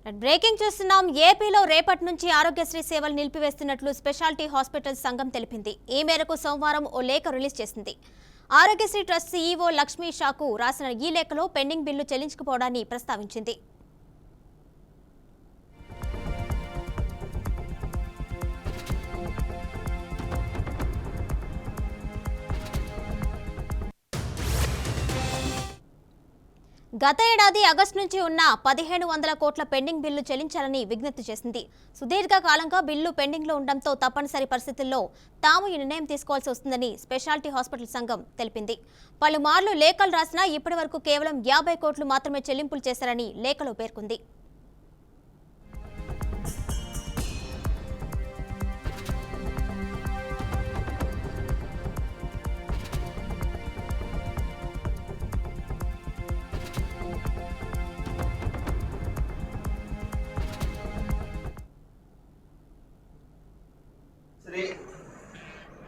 Breaking చూస్తున్నాం. ఏపీలో రేపటి నుంచి ఆరోగ్యశ్రీ సేవలు నిలిపివేస్తున్నట్లు స్పెషాలిటీ హాస్పిటల్ సంఘం తెలిపింది. ఈ మేరకు సోమవారం ఓ లేఖ రిలీజ్ చేసింది. ఆరోగ్యశ్రీ ట్రస్ట్ సీఈఓ లక్ష్మీ షాకు రాసిన ఈ లేఖలో పెండింగ్ బిల్లు చెల్లించకపోవడాన్ని ప్రస్తావించింది. గత ఏడాది ఆగస్టు నుంచి ఉన్న 1500 కోట్ల పెండింగ్ బిల్లు చెల్లించాలని విజ్ఞప్తి చేసింది. సుదీర్ఘ కాలంగా బిల్లు పెండింగ్లో ఉండడంతో తప్పనిసరి పరిస్థితుల్లో తాము ఈ నిర్ణయం తీసుకోవాల్సి వస్తుందని స్పెషాలిటీ హాస్పిటల్ సంఘం తెలిపింది. పలుమార్లు లేఖలు రాసినా ఇప్పటి వరకు కేవలం 50 కోట్లు మాత్రమే చెల్లింపులు చేశారని లేఖలో పేర్కొంది.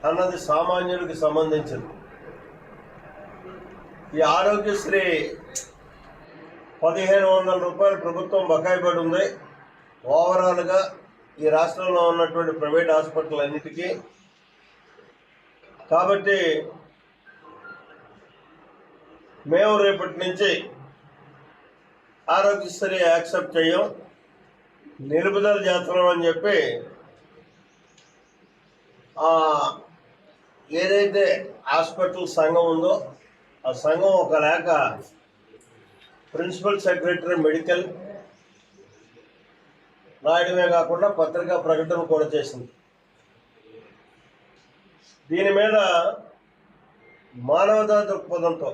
అన్నది సామాన్యుడికి సంబంధించింది. ఈ ఆరోగ్యశ్రీ 1500 రూపాయలు ప్రభుత్వం బకాయి పడి ఉంది. ఓవరాల్గా ఈ రాష్ట్రంలో ఉన్నటువంటి ప్రైవేట్ హాస్పిటల్ అన్నిటికీ. కాబట్టి మేము రేపటి నుంచి ఆరోగ్యశ్రీ యాక్సెప్ట్ చేయం, నిలుపుదల చేస్తున్నాం అని చెప్పి ఏదైతే హాస్పిటల్ సంఘం ఉందో ఆ సంఘం ఒక లేఖ ప్రిన్సిపల్ సెక్రటరీ మెడికల్ రాయడమే కాకుండా పత్రికా ప్రకటన కూడా చేసింది. దీని మీద మానవతా దృక్పథంతో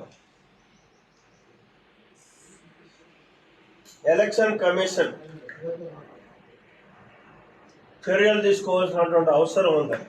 ఎలక్షన్ కమిషన్ చర్యలు తీసుకోవాల్సినటువంటి అవసరం ఉంది.